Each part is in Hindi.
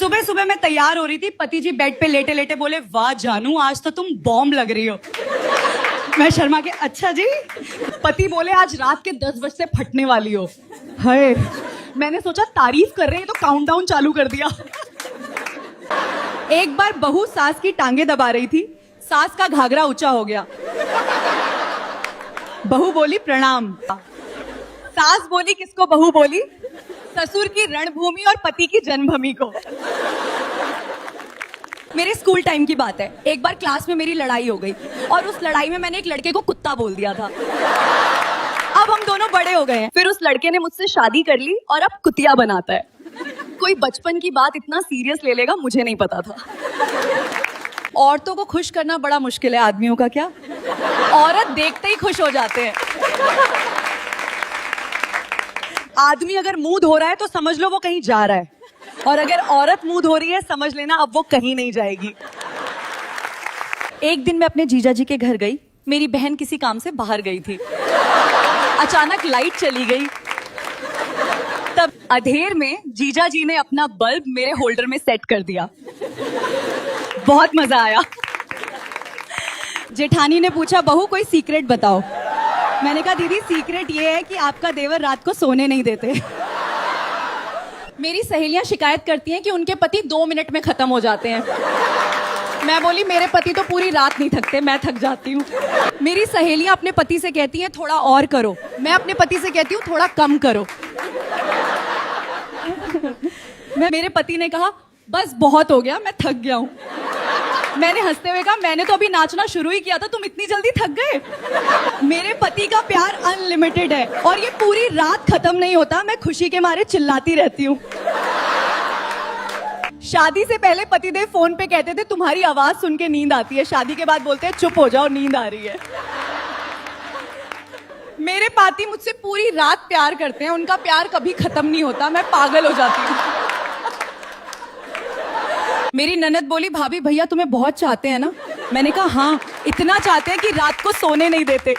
सुबह सुबह मैं तैयार हो रही थी, पति जी बेड पे लेटे लेटे बोले, वाह जानू आज तो तुम बॉम्ब लग रही हो। मैं शर्मा के, अच्छा जी। पति बोले, आज रात के 10 बजे से फटने वाली हो। हाय, मैंने सोचा तारीफ कर रहे हैं तो काउंटडाउन चालू कर दिया। एक बार बहू सास की टांगे दबा रही थी, सास का घाघरा ऊंचा हो गया। बहू बोली प्रणाम। सास बोली किसको? बहू बोली ससुर की रणभूमि और पति की जन्मभूमि को। मेरे स्कूल टाइम की बात है, एक बार क्लास में मेरी लड़ाई हो गई और उस लड़ाई में मैंने एक लड़के को कुत्ता बोल दिया था। अब हम दोनों बड़े हो गए हैं, फिर उस लड़के ने मुझसे शादी कर ली और अब कुतिया बनाता है। कोई बचपन की बात इतना सीरियस ले लेगा मुझे नहीं पता था। औरतों को खुश करना बड़ा मुश्किल है, आदमियों का क्या। औरत देखते ही खुश हो जाते हैं। आदमी अगर मुंह धो रहा है तो समझ लो वो कहीं जा रहा है, और अगर औरत मुंह धो रही है समझ लेना अब वो कहीं नहीं जाएगी। एक दिन मैं अपने जीजा जी के घर गई, मेरी बहन किसी काम से बाहर गई थी। अचानक लाइट चली गई, तब अंधेर में जीजा जी ने अपना बल्ब मेरे होल्डर में सेट कर दिया। बहुत मजा आया। जेठानी ने पूछा, बहू कोई सीक्रेट बताओ। मैंने कहा, दीदी सीक्रेट ये है कि आपका देवर रात को सोने नहीं देते। मेरी सहेलियां शिकायत करती हैं कि उनके पति 2 मिनट में खत्म हो जाते हैं। मैं बोली, मेरे पति तो पूरी रात नहीं थकते, मैं थक जाती हूँ। मेरी सहेलियां अपने पति से कहती हैं थोड़ा और करो, मैं अपने पति से कहती हूँ थोड़ा कम करो। मेरे पति ने कहा, बस बहुत हो गया, मैं थक गया हूँ। मैंने हंसते हुए कहा, मैंने तो अभी नाचना शुरू ही किया था, तुम इतनी जल्दी थक गए। मेरे पति का प्यार अनलिमिटेड है और ये पूरी रात खत्म नहीं होता, मैं खुशी के मारे चिल्लाती रहती हूँ। शादी से पहले पतिदेव फोन पे कहते थे तुम्हारी आवाज सुन के नींद आती है, शादी के बाद बोलते हैं चुप हो जाओ नींद आ रही है। मेरे पति मुझसे पूरी रात प्यार करते हैं, उनका प्यार कभी खत्म नहीं होता, मैं पागल हो जाती हूँ। मेरी ननद बोली, भाभी भैया तुम्हें बहुत चाहते हैं ना। मैंने कहा, हाँ इतना चाहते हैं कि रात को सोने नहीं देते।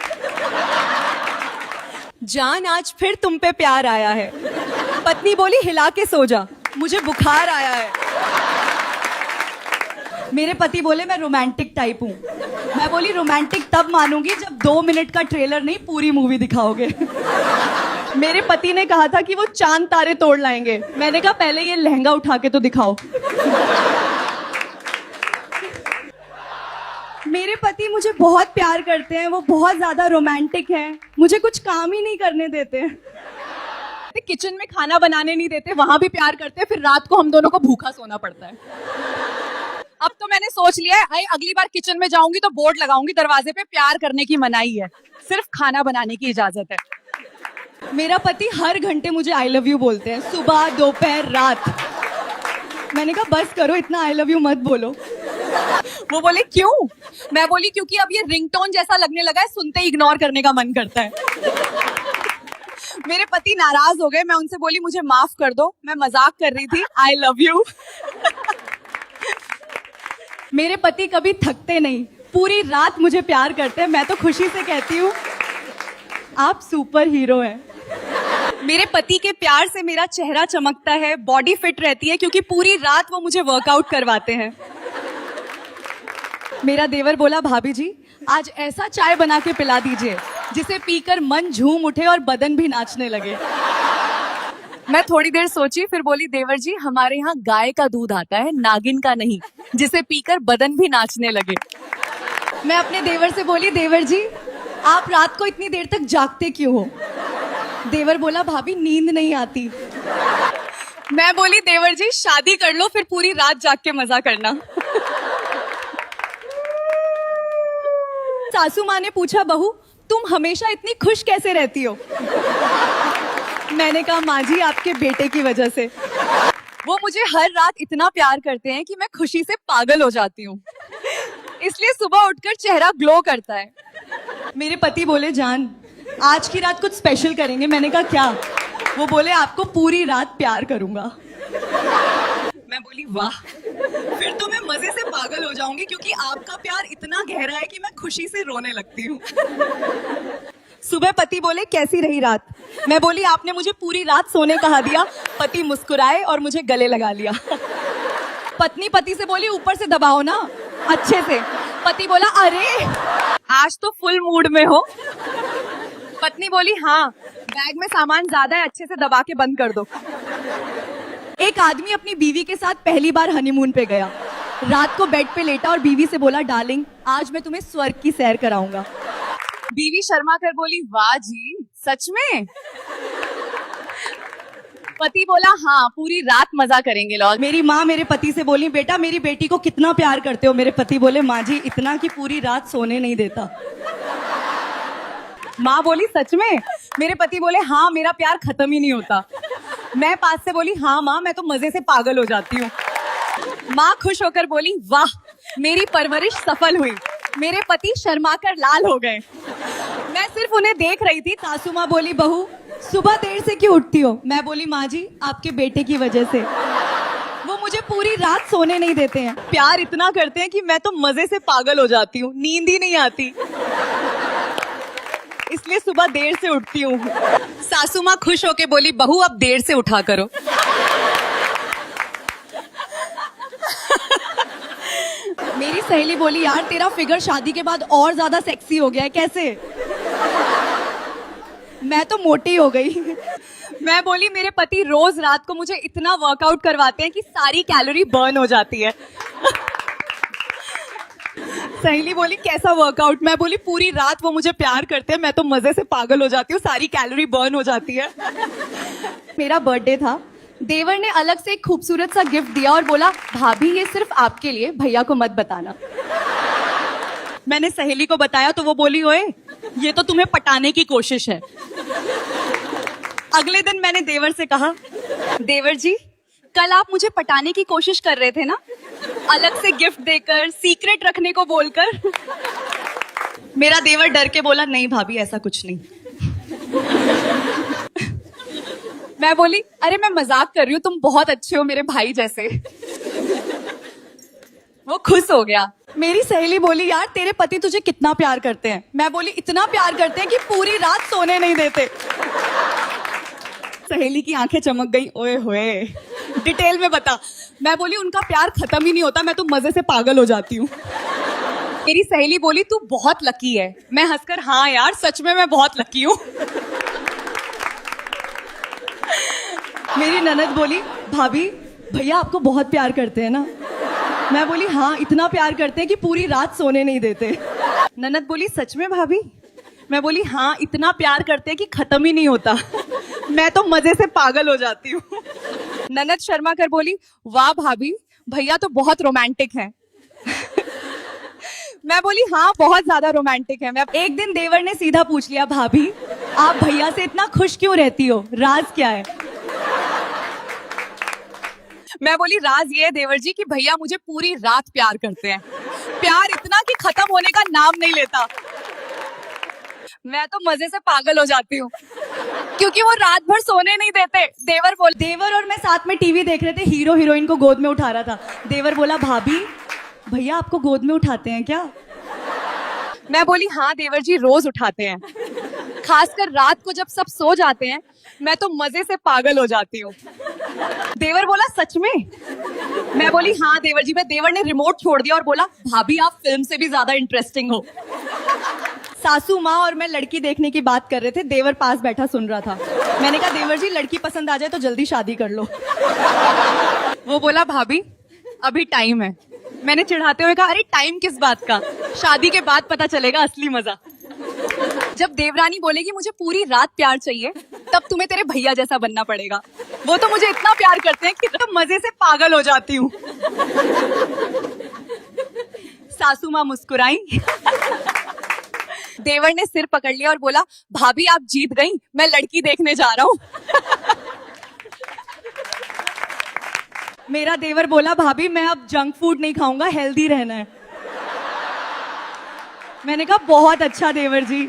जान आज फिर तुम पे प्यार आया है। पत्नी बोली, हिला के सो जा, मुझे बुखार आया है। मेरे पति बोले, मैं रोमांटिक टाइप हूँ। मैं बोली, रोमांटिक तब मानूंगी जब 2 मिनट का ट्रेलर नहीं पूरी मूवी दिखाओगे। मेरे पति ने कहा था कि वो चांद तारे तोड़ लाएंगे। मैंने कहा, पहले ये लहंगा उठा के तो दिखाओ। मेरे पति मुझे बहुत प्यार करते हैं, वो बहुत ज्यादा रोमांटिक हैं, मुझे कुछ काम ही नहीं करने देते। किचन में खाना बनाने नहीं देते, वहां भी प्यार करते हैं, फिर रात को हम दोनों को भूखा सोना पड़ता है। अब तो मैंने सोच लिया है, अगली बार किचन में जाऊंगी तो बोर्ड लगाऊंगी दरवाजे पे, प्यार करने की मनाही है, सिर्फ खाना बनाने की इजाजत है। मेरा पति हर घंटे मुझे आई लव यू बोलते हैं, सुबह दोपहर रात। मैंने कहा, बस करो इतना आई लव यू मत बोलो। वो बोले, क्यों? मैं बोली, क्योंकि अब ये रिंगटोन जैसा लगने लगा है, सुनते ही इग्नोर करने का मन करता है। मेरे पति नाराज हो गए, मैं उनसे बोली, मुझे माफ कर दो, मैं मजाक कर रही थी, आई लव यू। मेरे पति कभी थकते नहीं, पूरी रात मुझे प्यार करते हैं, मैं तो खुशी से कहती हूँ आप सुपर हीरो हैं। मेरे पति के प्यार से मेरा चेहरा चमकता है, बॉडी फिट रहती है, क्योंकि पूरी रात वो मुझे वर्कआउट करवाते हैं। मेरा देवर बोला, भाभी जी आज ऐसा चाय बना के पिला दीजिए जिसे पीकर मन झूम उठे और बदन भी नाचने लगे। मैं थोड़ी देर सोची, फिर बोली, देवर जी हमारे यहाँ गाय का दूध आता है, नागिन का नहीं, जिसे पीकर बदन भी नाचने लगे। मैं अपने देवर से बोली, देवर जी आप रात को इतनी देर तक जागते क्यों हो? देवर बोला, भाभी नींद नहीं आती। मैं बोली, देवर जी शादी कर लो, फिर पूरी रात जाग के मजा करना। सासू माँ ने पूछा, बहू तुम हमेशा इतनी खुश कैसे रहती हो? मैंने कहा, माँ जी आपके बेटे की वजह से। वो मुझे हर रात इतना प्यार करते हैं कि मैं खुशी से पागल हो जाती हूँ, इसलिए सुबह उठकर चेहरा ग्लो करता है। मेरे पति बोले, जान आज की रात कुछ स्पेशल करेंगे। मैंने कहा, क्या? वो बोले, आपको पूरी रात प्यार करूंगा। मैं बोली, वाह, फिर तो मैं मजे से पागल हो जाऊंगी, क्योंकि आपका प्यार इतना गहरा है कि मैं खुशी से रोने लगती हूँ। सुबह पति बोले, कैसी रही रात? मैं बोली, आपने मुझे पूरी रात सोने कहा दिया। पति मुस्कुराए और मुझे गले लगा लिया। पत्नी पति से बोली ऊपर से दबाओ ना अच्छे से। पति बोला अरे आज तो फुल मूड में हो। पत्नी बोली हाँ बैग में सामान ज्यादा है, अच्छे से दबा के बंद कर दो। एक आदमी अपनी बीवी के साथ पहली बार हनीमून पे गया। रात को बेड पे लेटा और बीवी से बोला डार्लिंग आज मैं तुम्हें स्वर्ग की सैर कराऊंगा। बीवी शर्मा कर बोली वाह जी सच में। पति बोला हाँ पूरी रात मजा करेंगे लोग। मेरी माँ मेरे पति से बोली बेटा मेरी बेटी को कितना प्यार करते हो। मेरे पति बोले माँ जी इतना कि पूरी रात सोने नहीं देता। माँ बोली सच में। मेरे पति बोले हाँ मेरा प्यार खत्म ही नहीं होता। मैं पास से बोली हाँ माँ मैं तो मजे से पागल हो जाती हूँ। माँ खुश होकर बोली वाह मेरी परवरिश सफल हुई। मेरे पति शर्माकर लाल हो गए। मैं सिर्फ उन्हें देख रही थी। सासू माँ बोली बहू सुबह देर से क्यों उठती हो। मैं बोली माँ जी आपके बेटे की वजह से, वो मुझे पूरी रात सोने नहीं देते हैं। प्यार इतना करते हैं कि मैं तो मजे से पागल हो जाती हूँ, नींद ही नहीं आती, इसलिए सुबह देर से उठती हूँ। सासू माँ खुश होके बोली बहू अब देर से उठा करो। मेरी सहेली बोली यार तेरा फिगर शादी के बाद और ज्यादा सेक्सी हो गया है, कैसे। मैं तो मोटी हो गई। मैं बोली मेरे पति रोज रात को मुझे इतना वर्कआउट करवाते हैं कि सारी कैलोरी बर्न हो जाती है। सहेली बोली कैसा वर्कआउट। मैं बोली पूरी रात वो मुझे प्यार करते हैं, मैं तो मजे से पागल हो जाती हूँ, सारी कैलोरी बर्न हो जाती है। मेरा बर्थडे था। देवर ने अलग से एक खूबसूरत सा गिफ्ट दिया और बोला भाभी ये सिर्फ आपके लिए, भैया को मत बताना। मैंने सहेली को बताया तो वो बोली ओए ये तो तुम्हें पटाने की कोशिश है। अगले दिन मैंने देवर से कहा देवर जी कल आप मुझे पटाने की कोशिश कर रहे थे ना, अलग से गिफ्ट देकर, सीक्रेट रखने को बोलकर। मेरा देवर डर के बोला नहीं भाभी ऐसा कुछ नहीं। मैं बोली अरे मैं मजाक कर रही हूँ, तुम बहुत अच्छे हो मेरे भाई जैसे। वो खुश हो गया। मेरी सहेली बोली यार तेरे पति तुझे कितना प्यार करते हैं। मैं बोली इतना प्यार करते हैं कि पूरी रात सोने नहीं देते। सहेली की आंखें चमक गई, ओए होए डिटेल में बता। मैं बोली उनका प्यार खत्म ही नहीं होता, मैं तो मजे से पागल हो जाती हूँ। मेरी सहेली बोली तू बहुत लकी है। मैं हंसकर हाँ यार सच में मैं बहुत लकी हूँ। मेरी ननद बोली भाभी भैया आपको बहुत प्यार करते हैं ना। मैं बोली हाँ इतना प्यार करते हैं कि पूरी रात सोने नहीं देते। ननद बोली सच में भाभी। मैं बोली हाँ इतना प्यार करते हैं कि खत्म ही नहीं होता, मैं तो मजे से पागल हो जाती हूँ। ननद शर्मा कर बोली वाह भाभी भैया तो बहुत रोमांटिक हैं। मैं बोली हाँ बहुत ज्यादा रोमांटिक है। मैं एक दिन देवर ने सीधा पूछ लिया भाभी आप भैया से इतना खुश क्यों रहती हो, राज क्या है। मैं बोली राज ये है देवर जी कि भैया मुझे पूरी रात प्यार करते हैं, प्यार इतना कि खत्म होने का नाम नहीं लेता, मैं तो मजे से पागल हो जाती हूँ क्योंकि वो रात भर सोने नहीं देते। देवर और मैं साथ में टीवी देख रहे थे, हीरो हीरोइन को गोद में उठा रहा था। देवर बोला भाभी भैया आपको गोद में उठाते हैं क्या। मैं बोली हाँ देवर जी रोज उठाते हैं, खासकर रात को जब सब सो जाते हैं मैं तो मजे से पागल हो जाती हूँ। देवर बोला सच में। मैं बोली हाँ देवर जी। मैं देवर ने रिमोट छोड़ दिया और बोला भाभी आप फिल्म से भी ज्यादा इंटरेस्टिंग हो। सासू माँ और मैं लड़की देखने की बात कर रहे थे, देवर पास बैठा सुन रहा था। मैंने कहा देवर जी लड़की पसंद आ जाए तो जल्दी शादी कर लो। वो बोला भाभी अभी टाइम है। मैंने चिढ़ाते हुए कहा अरे टाइम किस बात का, शादी के बाद पता चलेगा असली मजा। जब देवरानी बोलेगी मुझे पूरी रात प्यार चाहिए तब तुम्हें तेरे भैया जैसा बनना पड़ेगा, वो तो मुझे इतना प्यार करते हैं कि तो मजे से पागल हो जाती हूँ। सासू माँ मुस्कुराई। देवर ने सिर पकड़ लिया और बोला भाभी आप जीत गई, मैं लड़की देखने जा रहा हूँ। मेरा देवर बोला भाभी मैं अब जंक फूड नहीं खाऊंगा, हेल्दी रहना है। मैंने कहा बहुत अच्छा देवर जी,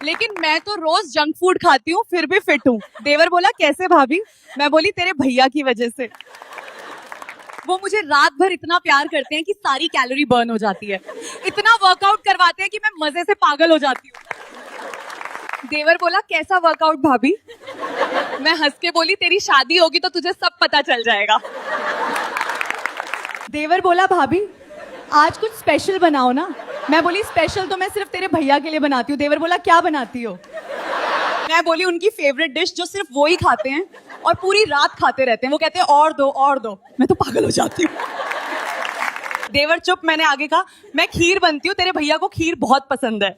लेकिन मैं तो रोज जंक फूड खाती हूँ फिर भी फिट हूँ। देवर बोला कैसे भाभी। मैं बोली तेरे भैया की वजह से, वो मुझे रात भर इतना प्यार करते हैं कि सारी कैलोरी बर्न हो जाती है, इतना वर्कआउट करवाते हैं कि मैं मजे से पागल हो जाती हूँ। देवर बोला कैसा वर्कआउट भाभी। मैं हंस के बोली तेरी शादी होगी तो तुझे सब पता चल जाएगा। देवर बोला भाभी आज कुछ स्पेशल बनाओ ना। मैं बोली स्पेशल तो मैं सिर्फ तेरे भैया के लिए बनाती हूँ। देवर बोला क्या बनाती हो? मैं बोली उनकी फेवरेट डिश जो सिर्फ वो ही खाते हैं और पूरी रात खाते रहते हैं। वो कहते हैं और दो और दो। मैं तो पागल हो जाती हूँ। देवर चुप। मैंने आगे कहा मैं खीर बनती हूँ, तेरे भैया को खीर बहुत पसंद है।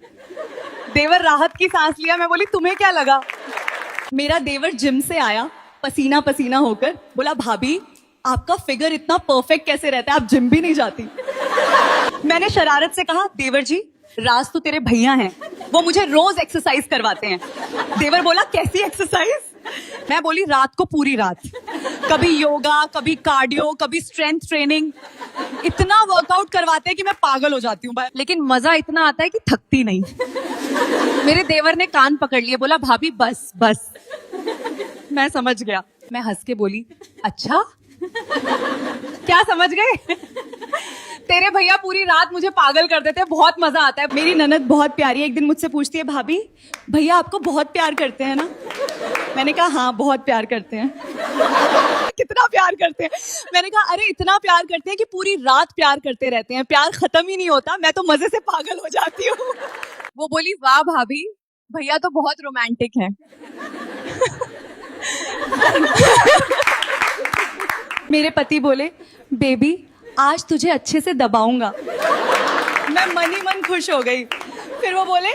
देवर राहत की सांस लिया। मैं बोली तुम्हें क्या लगा? मेरा देवर जिम से आया पसीना पसीना होकर, बोला भाभी आपका फिगर इतना परफेक्ट कैसे रहता है, आप जिम भी नहीं जाती। मैंने शरारत से कहा देवर जी राज तो तेरे भैया हैं, वो मुझे रोज एक्सरसाइज करवाते हैं। देवर बोला कैसी एक्सरसाइज? मैं बोली रात को पूरी रात, कभी योगा, कभी कार्डियो, कभी स्ट्रेंथ ट्रेनिंग, इतना वर्कआउट करवाते हैं कि मैं पागल हो जाती हूँ। लेकिन मजा इतना आता है कि थकती नहीं। मेरे देवर ने कान पकड़ लिए, बोला भाभी बस बस। मैं समझ गया। मैं हंस के बोली अच्छा क्या समझ गए? तेरे भैया पूरी रात मुझे पागल कर देते हैं, बहुत मजा आता है। मेरी ननद बहुत प्यारी है। एक दिन मुझसे पूछती है भाभी भैया आपको बहुत प्यार करते हैं ना? मैंने कहा हाँ बहुत प्यार करते हैं। कितना प्यार करते हैं? मैंने कहा अरे इतना प्यार करते हैं कि पूरी रात प्यार करते रहते हैं, प्यार खत्म ही नहीं होता, मैं तो मजे से पागल हो जाती हूँ। वो बोली वाह भाभी भैया तो बहुत रोमांटिक हैं। मेरे पति बोले बेबी आज तुझे अच्छे से दबाऊंगा। मैं मन ही मन खुश हो गई। फिर वो बोले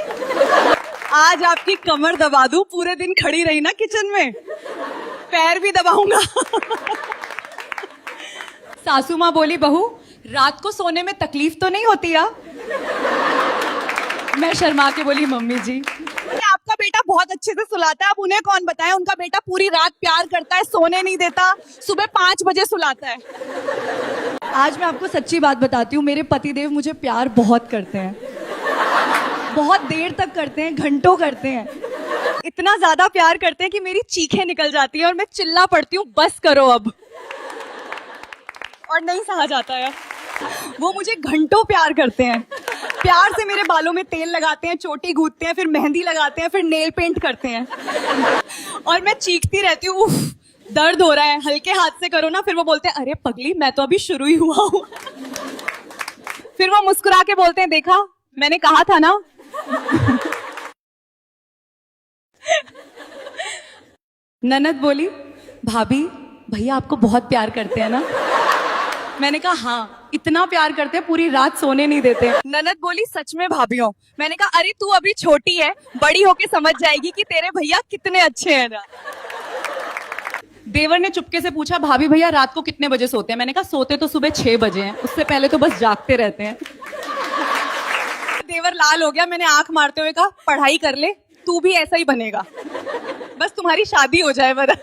आज आपकी कमर दबा दूं, पूरे दिन खड़ी रही ना किचन में, पैर भी दबाऊंगा। सासू माँ बोली बहू रात को सोने में तकलीफ तो नहीं होती या? मैं शर्मा के बोली मम्मी जी आपका बेटा बहुत अच्छे से सुलाता है, अब उन्हें कौन बताए, उनका बेटा पूरी रात प्यार करता है, सोने नहीं देता, सुबह 5 बजे सुलाता है। आज मैं आपको सच्ची बात बताती हूँ, मेरे पतिदेव मुझे प्यार बहुत करते हैं, बहुत देर तक करते हैं, घंटों करते हैं। इतना ज्यादा प्यार करते हैं कि मेरी चीखें निकल जाती हैं और मैं चिल्ला पड़ती हूँ बस करो अब, और नहीं सहा जाता है। वो मुझे घंटों प्यार करते हैं, प्यार से मेरे बालों में तेल लगाते हैं, चोटी गूंथते हैं, फिर मेहंदी लगाते हैं, फिर नेल पेंट करते हैं, और मैं चीखती रहती हूँ उफ दर्द हो रहा है, हल्के हाथ से करो ना। फिर वो बोलते हैं अरे पगली मैं तो अभी शुरू ही हुआ हूँ। फिर वो मुस्कुरा के बोलते हैं देखा मैंने कहा था ना। ननद बोली भाभी भैया आपको बहुत प्यार करते हैं ना? मैंने कहा हाँ इतना प्यार करते हैं पूरी रात सोने नहीं देते। ननद बोली सच में भाभियों? मैंने कहा अरे तू अभी छोटी है, बड़ी होके समझ जाएगी कि तेरे भैया कितने अच्छे हैं ना। देवर ने चुपके से पूछा भाभी भैया रात को कितने बजे सोते हैं? मैंने कहा सोते तो सुबह 6 बजे हैं, उससे पहले तो बस जागते रहते हैं। देवर लाल हो गया। मैंने आंख मारते हुए कहा पढ़ाई कर ले, तू भी ऐसा ही बनेगा, बस तुम्हारी शादी हो जाए बरा।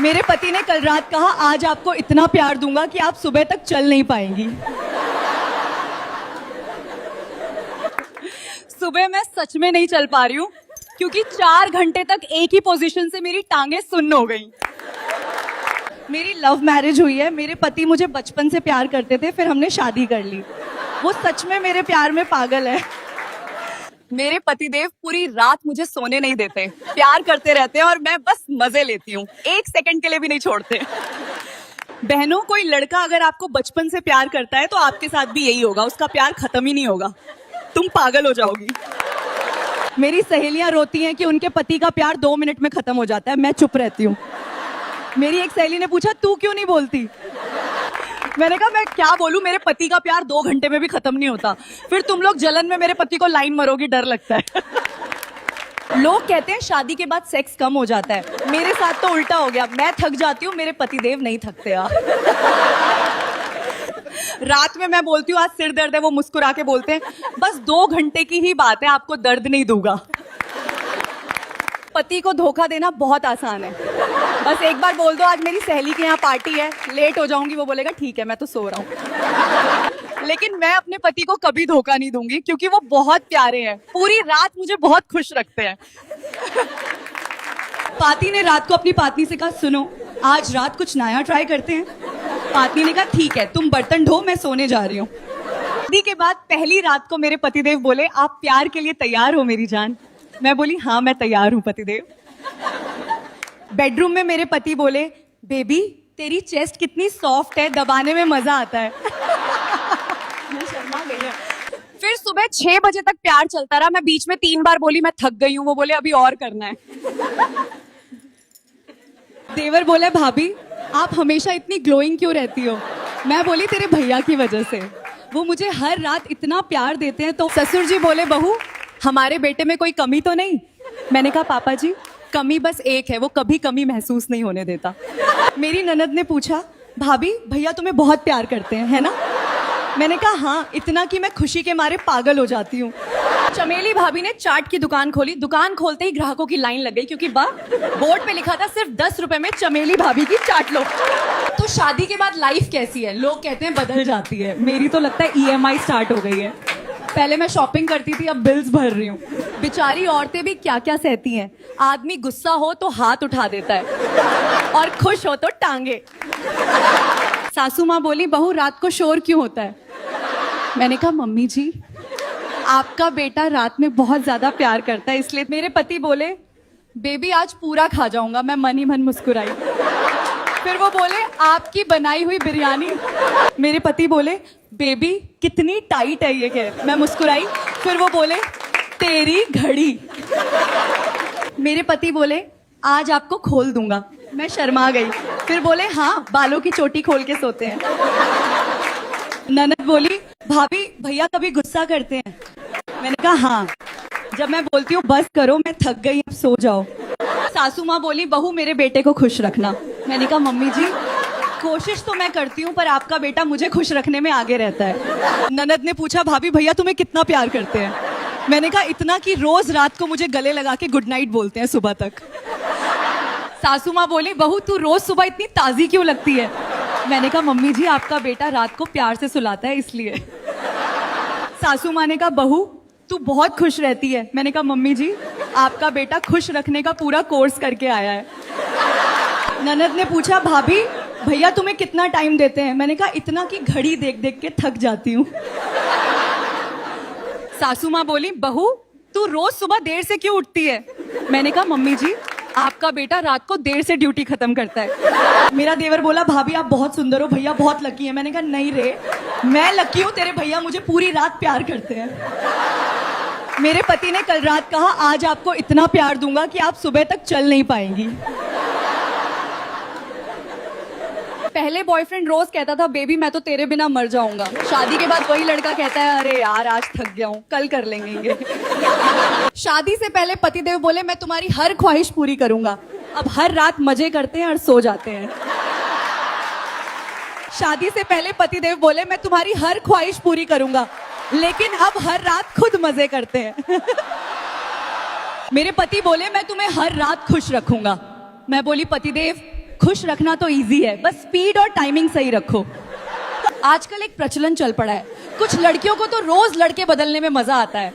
मेरे पति ने कल रात कहा आज आपको इतना प्यार दूंगा कि आप सुबह तक चल नहीं पाएंगी। सुबह मैं सच में नहीं चल पा रही हूँ क्योंकि 4 घंटे तक एक ही पोजीशन से मेरी टांगे सुन्न हो गई। मेरी लव मैरिज हुई है, मेरे पति मुझे बचपन से प्यार करते थे, फिर हमने शादी कर ली। वो सच में मेरे प्यार में पागल है। मेरे पतिदेव पूरी रात मुझे सोने नहीं देते, प्यार करते रहते हैं और मैं बस मजे लेती हूँ, 1 सेकंड के लिए भी नहीं छोड़ते। बहनों कोई लड़का अगर आपको बचपन से प्यार करता है तो आपके साथ भी यही होगा, उसका प्यार खत्म ही नहीं होगा, तुम पागल हो जाओगी। मेरी सहेलियां रोती हैं कि उनके पति का प्यार 2 मिनट में खत्म हो जाता है, मैं चुप रहती हूँ। मेरी एक सहेली ने पूछा तू क्यों नहीं बोलती? मैंने कहा मैं क्या बोलूं, मेरे पति का प्यार 2 घंटे में भी खत्म नहीं होता। फिर तुम लोग जलन में मेरे पति को लाइन मारोगी, डर लगता है। लोग कहते हैं शादी के बाद सेक्स कम हो जाता है, मेरे साथ तो उल्टा हो गया, मैं थक जाती हूँ, मेरे पतिदेव नहीं थकते यार। रात में मैं बोलती हूँ आज सिर दर्द है, वो मुस्कुरा के बोलते हैं बस 2 घंटे की ही बात है, आपको दर्द नहीं दूंगा। पति को धोखा देना बहुत आसान है, बस एक बार बोल दो आज मेरी सहेली के यहाँ पार्टी है, लेट हो जाऊंगी, वो बोलेगा ठीक है मैं तो सो रहा हूँ। लेकिन मैं अपने पति को कभी धोखा नहीं दूंगी क्योंकि वो बहुत प्यारे हैं, पूरी रात मुझे बहुत खुश रखते हैं। पाती ने रात को अपनी पत्नी से कहा सुनो आज रात कुछ नया ट्राई करते हैं। पत्नी ने कहा ठीक है तुम बर्तन धो, मैं सोने जा रही हूँ। शादी के बाद पहली रात को मेरे पतिदेव बोले आप प्यार के लिए तैयार हो मेरी जान? मैं बोली हाँ मैं तैयार हूँ पतिदेव। बेडरूम में मेरे पति बोले बेबी तेरी चेस्ट कितनी सॉफ्ट है, दबाने में मजा आता है। मैं शर्मा गई। फिर सुबह 6 बजे तक प्यार चलता रहा। मैं बीच में 3 बार बोली मैं थक गई हूँ, वो बोले अभी और करना है। देवर बोले भाभी आप हमेशा इतनी ग्लोइंग क्यों रहती हो? मैं बोली तेरे भैया की वजह से, वो मुझे हर रात इतना प्यार देते हैं। तो ससुर जी बोले बहू हमारे बेटे में कोई कमी तो नहीं? मैंने कहा पापा जी कमी बस एक है, वो कभी कमी महसूस नहीं होने देता। मेरी ननद ने पूछा भाभी भैया तुम्हें बहुत प्यार करते हैं है ना? मैंने कहा हाँ, इतना कि मैं खुशी के मारे पागल हो जाती हूँ। चमेली भाभी ने चाट की दुकान खोली। दुकान खोलते ही ग्राहकों की लाइन लग गई, क्योंकि बोर्ड पे लिखा था सिर्फ 10 रुपए में चमेली भाभी की चाट लो। तो शादी के बाद लाइफ कैसी है? लोग कहते हैं बदल जाती है। मेरी तो लगता है EMI स्टार्ट हो गई है। पहले मैं शॉपिंग करती थी, अब बिल्स भर रही हूँ। बेचारी औरतें भी क्या क्या सहती हैं। आदमी गुस्सा हो तो हाथ उठा देता है और खुश हो तो टांगे। सासू माँ बोली बहू रात को शोर क्यों होता है? मैंने कहा मम्मी जी आपका बेटा रात में बहुत ज्यादा प्यार करता है इसलिए। मेरे पति बोले बेबी आज पूरा खा जाऊंगा। मैं मन ही मन मुस्कुराई। फिर वो बोले आपकी बनाई हुई बिरयानी। मेरे पति बोले बेबी कितनी टाइट है ये कह। मैं मुस्कुराई। फिर वो बोले तेरी घड़ी। मेरे पति बोले आज आपको खोल दूंगा। मैं शर्मा गई। फिर बोले हाँ बालों की चोटी खोल के सोते हैं। ननद बोली भाभी भैया कभी गुस्सा करते हैं? मैंने कहा हाँ, जब मैं बोलती हूँ बस करो मैं थक गई अब सो जाओ। सासू माँ बोली बहू मेरे बेटे को खुश रखना। मैंने कहा मम्मी जी कोशिश तो मैं करती हूँ पर आपका बेटा मुझे खुश रखने में आगे रहता है। ननद ने पूछा भाभी भैया तुम्हें कितना प्यार करते हैं? मैंने कहा इतना कि रोज रात को मुझे गले लगा के गुड नाइट बोलते हैं सुबह तक। सासू माँ बोली बहू तू रोज सुबह इतनी ताजी क्यों लगती है? मैंने कहा मम्मी जी आपका बेटा रात को प्यार से सुलाता है इसलिए। सासू माँ ने कहा बहू तू बहुत खुश रहती है। मैंने कहा मम्मी जी आपका बेटा खुश रखने का पूरा कोर्स करके आया है। ननद ने पूछा भाभी भैया तुम्हें कितना टाइम देते हैं? मैंने कहा इतना कि घड़ी देख देख के थक जाती हूँ। सासू माँ बोली बहू तू रोज सुबह देर से क्यों उठती है? मैंने कहा मम्मी जी आपका बेटा रात को देर से ड्यूटी खत्म करता है। मेरा देवर बोला भाभी आप बहुत सुंदर हो, भैया बहुत लकी है। मैंने कहा नहीं रे मैं लकी हूँ, तेरे भैया मुझे पूरी रात प्यार करते हैं। मेरे पति ने कल रात कहा आज आपको इतना प्यार दूंगा कि आप सुबह तक चल नहीं पाएंगी। पहले बॉयफ्रेंड रोज कहता था बेबी मैं तो तेरे बिना मर जाऊंगा। शादी के बाद वही लड़का कहता है अरे यार आज थक गया हूँ कल कर लेंगे। शादी से पहले पतिदेव बोले मैं तुम्हारी हर ख्वाहिश पूरी करूंगा। अब हर रात मजे करते हैं और सो जाते हैं। शादी से पहले पतिदेव बोले मैं तुम्हारी हर ख्वाहिश पूरी करूंगा, लेकिन अब हर रात खुद मजे करते हैं। मेरे पति बोले मैं तुम्हें हर रात खुश रखूंगा। मैं बोली पतिदेव खुश रखना तो इजी है, बस स्पीड और टाइमिंग सही रखो। आजकल एक प्रचलन चल पड़ा है, कुछ लड़कियों को तो रोज लड़के बदलने में मजा आता है।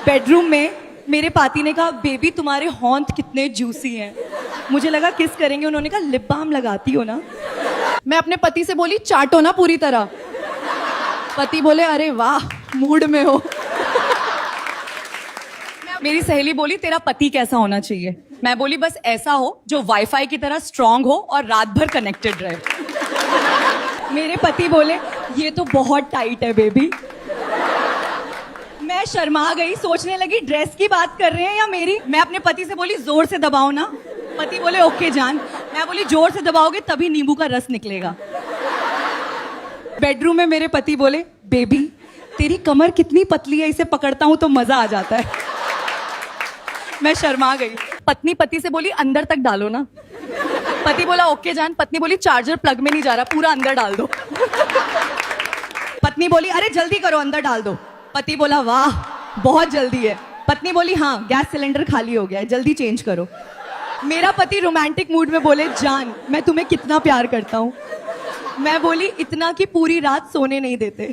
बेडरूम में मेरे पाती ने कहा बेबी तुम्हारे हॉन्ट कितने जूसी हैं। मुझे लगा किस करेंगे, उन्होंने कहा लिप बाम लगाती हो ना। मैं अपने पति से बोली चाटो ना पूरी तरह। पति बोले अरे वाह मूड में हो। मेरी सहेली बोली तेरा पति कैसा होना चाहिए? मैं बोली बस ऐसा हो जो वाईफाई की तरह स्ट्रांग हो और रात भर कनेक्टेड रहे। मेरे पति बोले ये तो बहुत टाइट है बेबी। मैं शर्मा गई, सोचने लगी ड्रेस की बात कर रहे हैं या मेरी। मैं अपने पति से बोली जोर से दबाओ ना। पति बोले ओके जान। मैं बोली जोर से दबाओगे तभी नींबू का रस निकलेगा। बेडरूम में मेरे पति बोले बेबी तेरी कमर कितनी पतली है, इसे पकड़ता हूं तो मजा आ जाता है। मैं शर्मा गई। पत्नी पति से बोली अंदर तक डालो ना। पति बोला ओके जान। पत्नी बोली चार्जर प्लग में नहीं जा रहा, पूरा अंदर डाल दो। पत्नी बोली अरे जल्दी करो अंदर डाल दो। पति बोला वाह बहुत जल्दी है। पत्नी बोली हाँ गैस सिलेंडर खाली हो गया है, जल्दी चेंज करो। मेरा पति रोमांटिक मूड में बोले जान मैं तुम्हें कितना प्यार करता हूँ। मैं बोली इतना कि पूरी रात सोने नहीं देते।